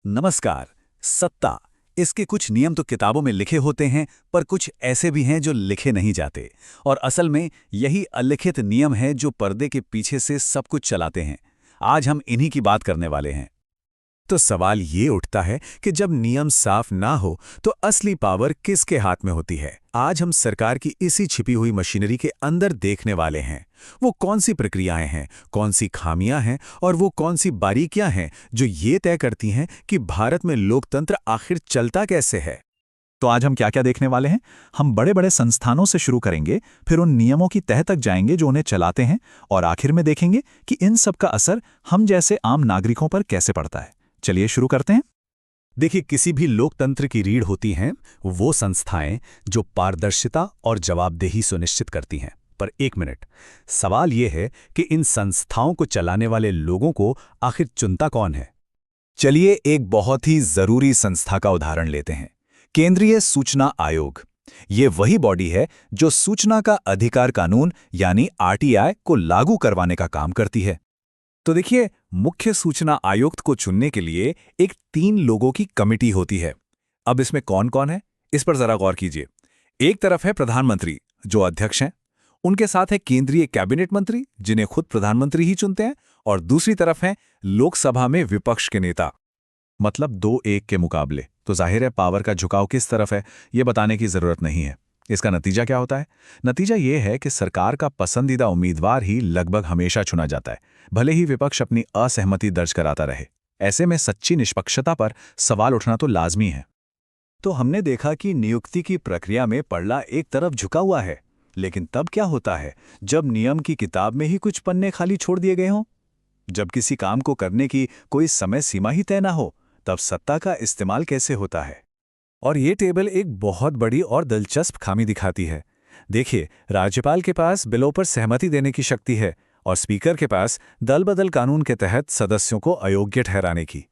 नमस्कार। सत्ता, इसके कुछ नियम तो किताबों में लिखे होते हैं, पर कुछ ऐसे भी हैं जो लिखे नहीं जाते। और असल में यही अलिखित नियम है जो पर्दे के पीछे से सब कुछ चलाते हैं। आज हम इन्हीं की बात करने वाले हैं। तो सवाल ये उठता है कि जब नियम साफ ना हो तो असली पावर किसके हाथ में होती है। आज हम सरकार की इसी छिपी हुई मशीनरी के अंदर देखने वाले हैं। वो कौन सी प्रक्रियाएं हैं, कौन सी खामियां हैं और वो कौन सी बारीकियां हैं जो ये तय करती हैं कि भारत में लोकतंत्र आखिर चलता कैसे है। तो आज हम क्या क्या देखने वाले हैं। हम बड़े बड़े संस्थानों से शुरू करेंगे, फिर उन नियमों की तह तक जाएंगे जो उन्हें चलाते हैं, और आखिर में देखेंगे कि इन सब का असर हम जैसे आम नागरिकों पर कैसे पड़ता है। चलिए शुरू करते हैं। देखिए, किसी भी लोकतंत्र की रीढ़ होती हैं वो संस्थाएं जो पारदर्शिता और जवाबदेही सुनिश्चित करती हैं। पर एक मिनट, सवाल ये है कि इन संस्थाओं को चलाने वाले लोगों को आखिर चुनता कौन है? चलिए एक बहुत ही जरूरी संस्था का उदाहरण लेते हैं, केंद्रीय सूचना आयोग। ये वही बॉडी है जो सूचना का अधिकार कानून यानी आरटीआई को लागू करवाने का काम करती है। तो देखिए, मुख्य सूचना आयुक्त को चुनने के लिए एक 3 लोगों की कमिटी होती है। अब इसमें कौन कौन है, इस पर जरा गौर कीजिए। एक तरफ है प्रधानमंत्री, जो अध्यक्ष हैं। उनके साथ है केंद्रीय कैबिनेट मंत्री, जिन्हें खुद प्रधानमंत्री ही चुनते हैं। और दूसरी तरफ है लोकसभा में विपक्ष के नेता। मतलब 2-1 के मुकाबले। तो जाहिर है पावर का झुकाव किस तरफ है, ये बताने की जरूरत नहीं है। इसका नतीजा क्या होता है? नतीजा ये है कि सरकार का पसंदीदा उम्मीदवार ही लगभग हमेशा चुना जाता है, भले ही विपक्ष अपनी असहमति दर्ज कराता रहे। ऐसे में सच्ची निष्पक्षता पर सवाल उठना तो लाजमी है। तो हमने देखा कि नियुक्ति की प्रक्रिया में पड़ला एक तरफ झुका हुआ है। लेकिन तब क्या होता है जब नियम की किताब में ही कुछ पन्ने खाली छोड़ दिए गए हों? जब किसी काम को करने की कोई समय सीमा ही तय ना हो, तब सत्ता का इस्तेमाल कैसे होता है? और ये टेबल एक बहुत बड़ी और दिलचस्प खामी दिखाती है। देखिए, राज्यपाल के पास बिलों पर सहमति देने की शक्ति है और स्पीकर के पास दल बदल कानून के तहत सदस्यों को अयोग्य ठहराने की।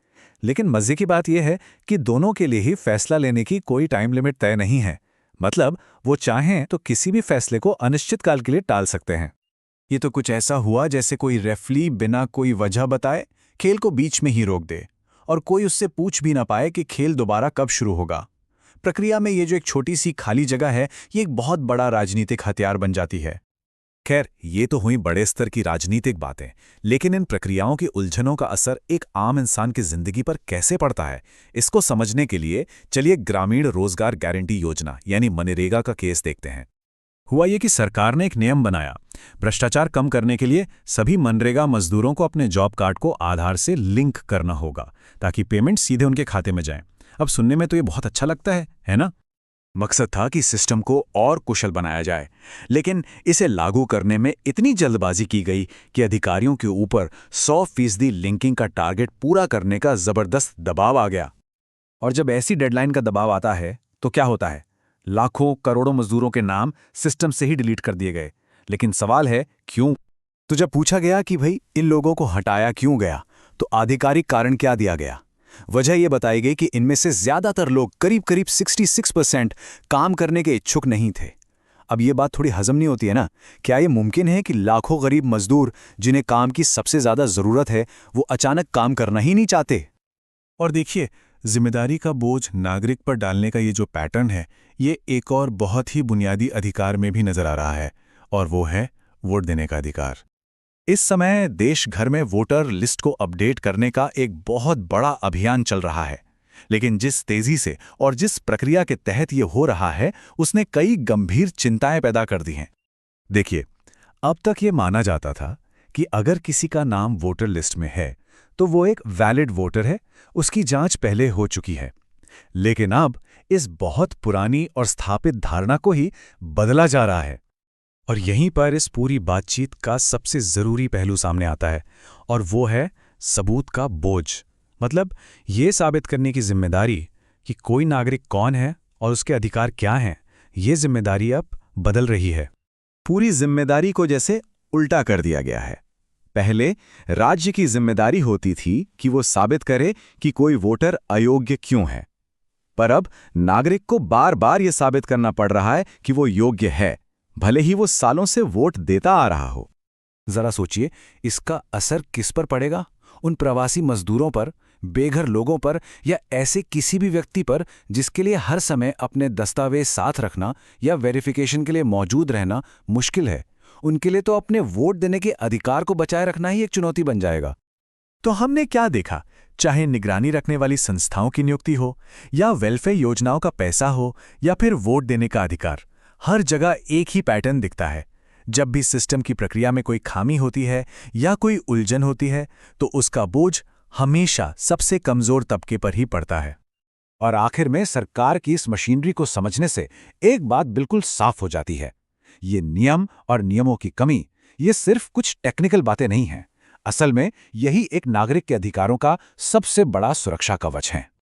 लेकिन मजे की बात यह है कि दोनों के लिए ही फैसला लेने की कोई टाइम लिमिट तय नहीं है। मतलब वो चाहें तो किसी भी फैसले को अनिश्चित काल के लिए टाल सकते हैं। ये तो कुछ ऐसा हुआ जैसे कोई रेफरी बिना कोई वजह बताए खेल को बीच में ही रोक दे और कोई उससे पूछ भी ना पाए कि खेल दोबारा कब शुरू होगा। प्रक्रिया में ये जो एक छोटी सी खाली जगह है, ये एक बहुत बड़ा राजनीतिक हथियार बन जाती है। खैर, ये तो हुई बड़े स्तर की राजनीतिक बातें, लेकिन इन प्रक्रियाओं की उलझनों का असर एक आम इंसान की जिंदगी पर कैसे पड़ता है, इसको समझने के लिए चलिए ग्रामीण रोजगार गारंटी योजना यानी मनरेगा का केस देखते हैं। हुआ ये कि सरकार ने एक नियम बनाया। भ्रष्टाचार कम करने के लिए सभी मनरेगा मजदूरों को अपने जॉब कार्ड को आधार से लिंक करना होगा, ताकि पेमेंट सीधे उनके खाते में जाए। अब सुनने में तो ये बहुत अच्छा लगता है ना? मकसद था कि सिस्टम को और कुशल बनाया जाए, लेकिन इसे लागू करने में इतनी जल्दबाजी की गई कि अधिकारियों के ऊपर 100% लिंकिंग का टारगेट पूरा करने का जबरदस्त दबाव आ गया। और जब ऐसी डेडलाइन का दबाव आता है तो क्या होता है? लाखों करोड़ों मजदूरों के नाम सिस्टम से ही डिलीट कर दिए गए। लेकिन सवाल है, क्यों? तो जब पूछा गया कि भाई इन लोगों को हटाया क्यों गया, तो आधिकारिक कारण क्या दिया गया? वजह यह बताई गई कि इनमें से ज्यादातर लोग, करीब करीब 66%, काम करने के इच्छुक नहीं थे। अब ये बात थोड़ी हजम नहीं होती है ना? क्या ये मुमकिन है कि लाखों गरीब मजदूर जिन्हें काम की सबसे ज्यादा जरूरत है, वो अचानक काम करना ही नहीं चाहते? और देखिए, जिम्मेदारी का बोझ नागरिक पर डालने का ये जो पैटर्न है, ये एक और बहुत ही बुनियादी अधिकार में भी नजर आ रहा है, और वो है वोट देने का अधिकार। इस समय देश भर में वोटर लिस्ट को अपडेट करने का एक बहुत बड़ा अभियान चल रहा है। लेकिन जिस तेजी से और जिस प्रक्रिया के तहत ये हो रहा है, उसने कई गंभीर चिंताएं पैदा कर दी हैं। देखिए, अब तक ये माना जाता था कि अगर किसी का नाम वोटर लिस्ट में है तो वो एक वैलिड वोटर है, उसकी जांच पहले हो चुकी है। लेकिन अब इस बहुत पुरानी और स्थापित धारणा को ही बदला जा रहा है। और यहीं पर इस पूरी बातचीत का सबसे जरूरी पहलू सामने आता है, और वो है सबूत का बोझ। मतलब ये साबित करने की जिम्मेदारी कि कोई नागरिक कौन है और उसके अधिकार क्या हैं, ये जिम्मेदारी अब बदल रही है। पूरी जिम्मेदारी को जैसे उल्टा कर दिया गया है। पहले राज्य की जिम्मेदारी होती थी कि वो साबित करे कि कोई वोटर अयोग्य क्यों है, पर अब नागरिक को बार बार ये साबित करना पड़ रहा है कि वो योग्य है, भले ही वो सालों से वोट देता आ रहा हो। जरा सोचिए, इसका असर किस पर पड़ेगा? उन प्रवासी मजदूरों पर, बेघर लोगों पर या ऐसे किसी भी व्यक्ति पर जिसके लिए हर समय अपने दस्तावेज साथ रखना या वेरिफिकेशन के लिए मौजूद रहना मुश्किल है, उनके लिए तो अपने वोट देने के अधिकार को बचाए रखना ही एक चुनौती बन जाएगा। तो हमने क्या देखा? चाहे निगरानी रखने वाली संस्थाओं की नियुक्ति हो, या वेलफेयर योजनाओं का पैसा हो, या फिर वोट देने का अधिकार, हर जगह एक ही पैटर्न दिखता है। जब भी सिस्टम की प्रक्रिया में कोई खामी होती है या कोई उलझन होती है, तो उसका बोझ हमेशा सबसे कमजोर तबके पर ही पड़ता है। और आखिर में सरकार की इस मशीनरी को समझने से एक बात बिल्कुल साफ हो जाती है। ये नियम और नियमों की कमी, ये सिर्फ कुछ टेक्निकल बातें नहीं हैं। असल में यही एक नागरिक के अधिकारों का सबसे बड़ा सुरक्षा कवच है।